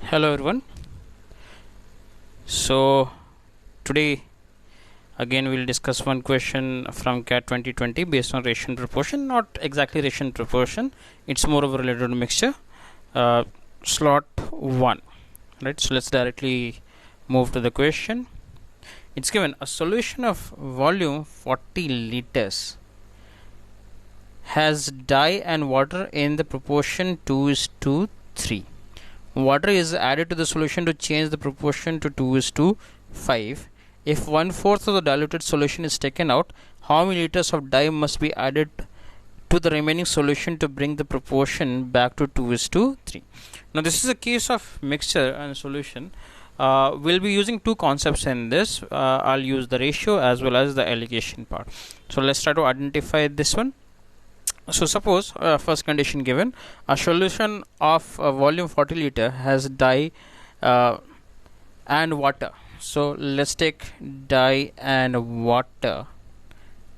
Hello everyone. So today again we'll discuss one question from CAT 2020 based on ratio proportion, not exactly ratio proportion, it's more of a related mixture. Slot 1, right? So let's directly move to the question. It's given a solution of volume 40 liters has dye and water in the proportion 2:3. Water is added to the solution to change the proportion to 2:5. If 1/4 of the diluted solution is taken out, how many liters of dye must be added to the remaining solution to bring the proportion back to 2:3? Now this is a case of mixture and solution. We'll be using two concepts in this. I'll use the ratio as well as the alligation part. So let's try to identify this one. So suppose first condition given, a solution of volume 40 liter has dye and water. So let's take dye and water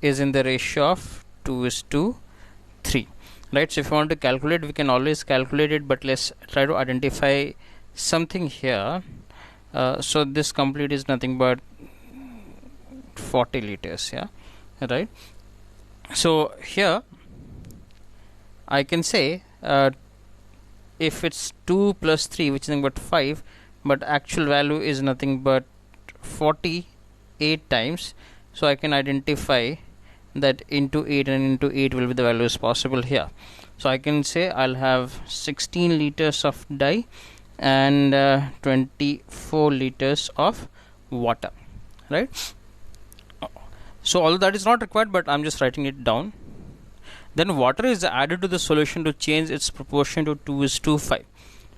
is in the ratio of 2:3, right? So if you want to calculate, we can always calculate it, but let's try to identify something here. So this complete is nothing but 40 liters, yeah, right? So here I can say if it's 2 plus 3, which is nothing but 5, but actual value is nothing but 48 times. So I can identify that into 8 and into 8 will be the values possible here. So I can say I'll have 16 liters of dye and 24 liters of water, right? So all that is not required, but I'm just writing it down. Then water is added to the solution to change its proportion to 2:5.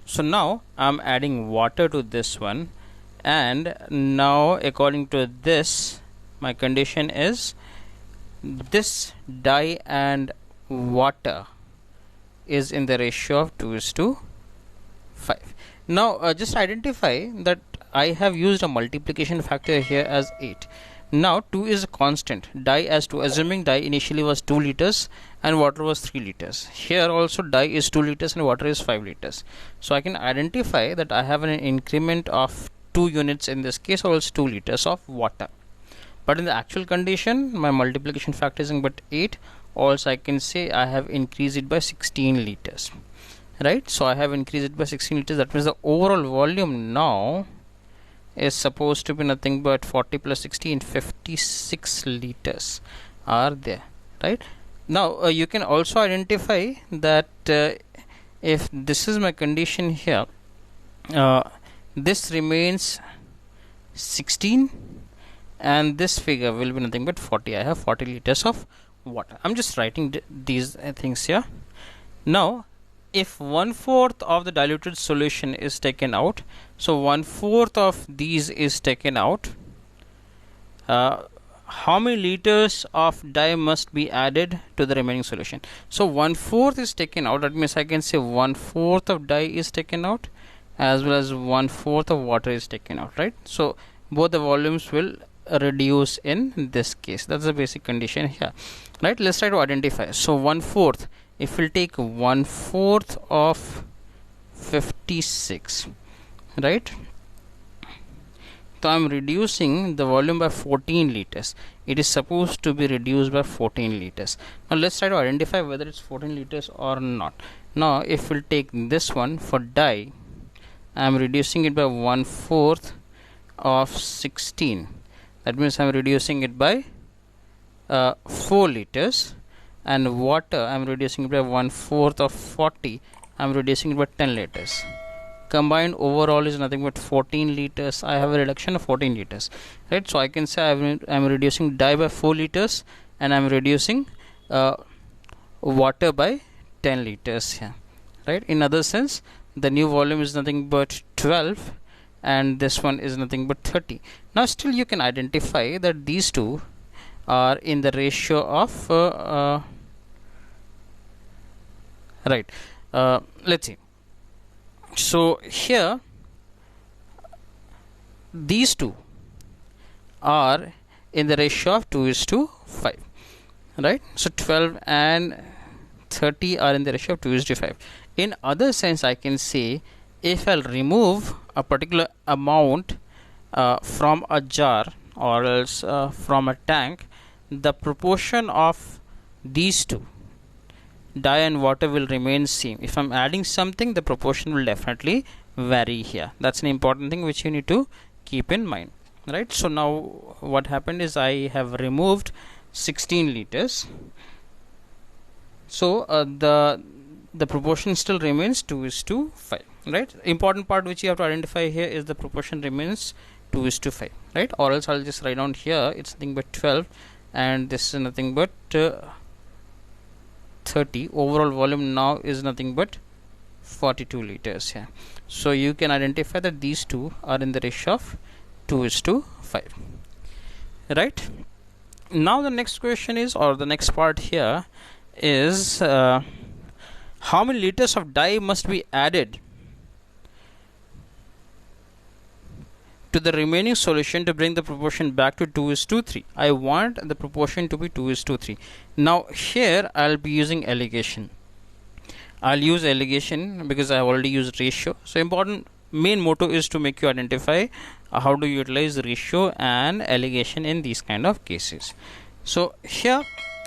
So now I'm adding water to this one, and now according to this, my condition is this dye and water is in the ratio of 2:5. Now just identify that I have used a multiplication factor here as 8. Now 2 is a constant, dye as 2, assuming dye initially was 2 liters and water was 3 liters. Here also dye is 2 liters and water is 5 liters. So I can identify that I have an increment of 2 units in this case, or else 2 liters of water. But in the actual condition, my multiplication factor is but 8. Also I can say I have increased it by 16 liters, right? So I have increased it by 16 liters. That means the overall volume now is supposed to be nothing but 40 plus 16, 56 liters are there, right? Now you can also identify that if this is my condition here, this remains 16 and this figure will be nothing but 40. I have 40 liters of water. I'm just writing these things here. Now if 1/4 of the diluted solution is taken out, so 1/4 of these is taken out, how many liters of dye must be added to the remaining solution? So 1/4 is taken out, that means I can say 1/4 of dye is taken out as well as 1/4 of water is taken out, right? So both the volumes will reduce in this case. That's the basic condition here, right? Let's try to identify. So 1/4, if we'll take 1/4 of 56, right? So I'm reducing the volume by 14 liters. It is supposed to be reduced by 14 liters. Now let's try to identify whether it's 14 liters or not. Now if we'll take this one for dye, I'm reducing it by 1/4 of 16. That means I'm reducing it by 4 liters. And water I'm reducing it by 1/4 of 40. I'm reducing it by 10 liters. Combined overall is nothing but 14 liters. I have a reduction of 14 liters, right? So I can say I'm reducing dye by 4 liters and I'm reducing water by 10 liters here, right? In other sense, the new volume is nothing but 12 and this one is nothing but 30. Now still you can identify that these two are in the ratio of right. Let's see. So here these two are in the ratio of 2:5, right? So 12 and 30 are in the ratio of 2:5. In other sense, I can say if I'll remove a particular amount from a jar or else from a tank, the proportion of these two, dye and water, will remain same. If I'm adding something, the proportion will definitely vary here. That's an important thing which you need to keep in mind, right? So now what happened is I have removed 16 liters. So the proportion still remains 2:5, right? Important part which you have to identify here is the proportion remains 2:5, right? Or else I'll just write down here it's nothing but 12 and this is nothing but 30. Overall volume now is nothing but 42 liters here. So you can identify that these two are in the ratio of 2:5, right? Now the next question is, or the next part here is, how many liters of dye must be added to the remaining solution to bring the proportion back to 2:3. I want the proportion to be 2:3. Now here I'll be using alligation. I'll use alligation because I have already used ratio. So important main motto is to make you identify how to utilize ratio and alligation in these kind of cases. So here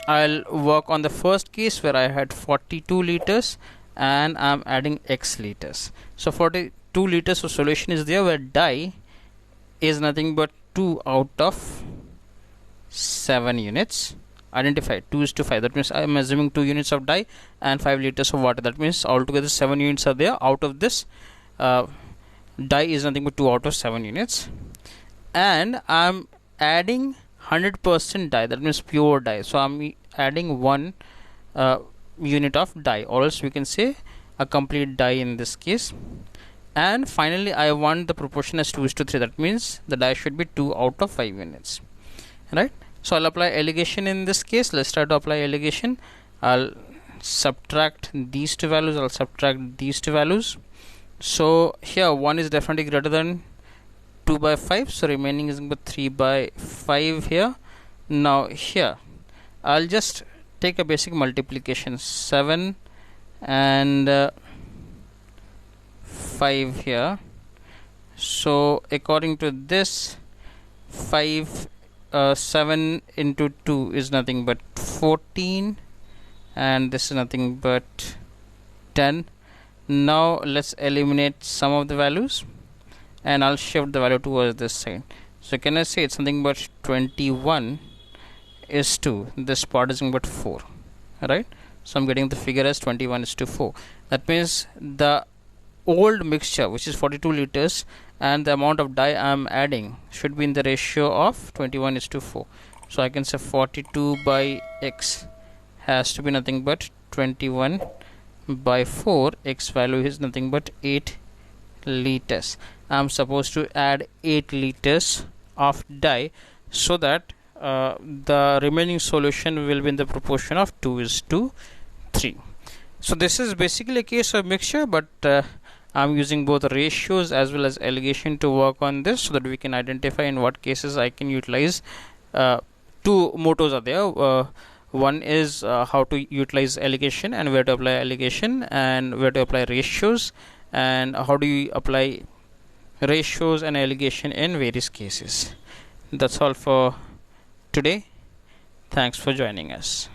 I'll work on the first case where I had 42 liters and I'm adding X liters. So 42 liters of solution is there where dye is nothing but 2 out of 7 units. Identify 2:5. That means I am assuming 2 units of dye and 5 liters of water. That means altogether 7 units are there. Out of this, dye is nothing but 2 out of 7 units. And I'm adding 100% dye. That means pure dye. So I'm adding 1 unit of dye, or else we can say a complete dye in this case. And finally I want the proportion as 2:3. That means the dye should be 2 out of 5 units, right? So I'll apply alligation in this case. Let's try to apply alligation. I'll subtract these two values, I'll subtract these two values. So here 1 is definitely greater than 2/5, so remaining is 3/5 here. Now here I'll just take a basic multiplication, 7 and 5 here. So according to this, 7 into 2 is nothing but 14 and this is nothing but 10. Now let's eliminate some of the values and I'll shift the value towards this side. So can I say it's something but 21 is 2, this part is nothing but 4, right? So I'm getting the figure as 21 is to 4. That means the old mixture, which is 42 liters, and the amount of dye I am adding should be in the ratio of 21 is to 4. So I can say 42 by X has to be nothing but 21 by 4. X value is nothing but 8 liters. I am supposed to add 8 liters of dye so that the remaining solution will be in the proportion of 2:3. So this is basically a case of mixture, but I'm using both ratios as well as alligation to work on this so that we can identify in what cases I can utilize. Two mottos are there. One is how to utilize alligation and where to apply alligation, and where to apply ratios, and how do you apply ratios and alligation in various cases. That's all for today. Thanks for joining us.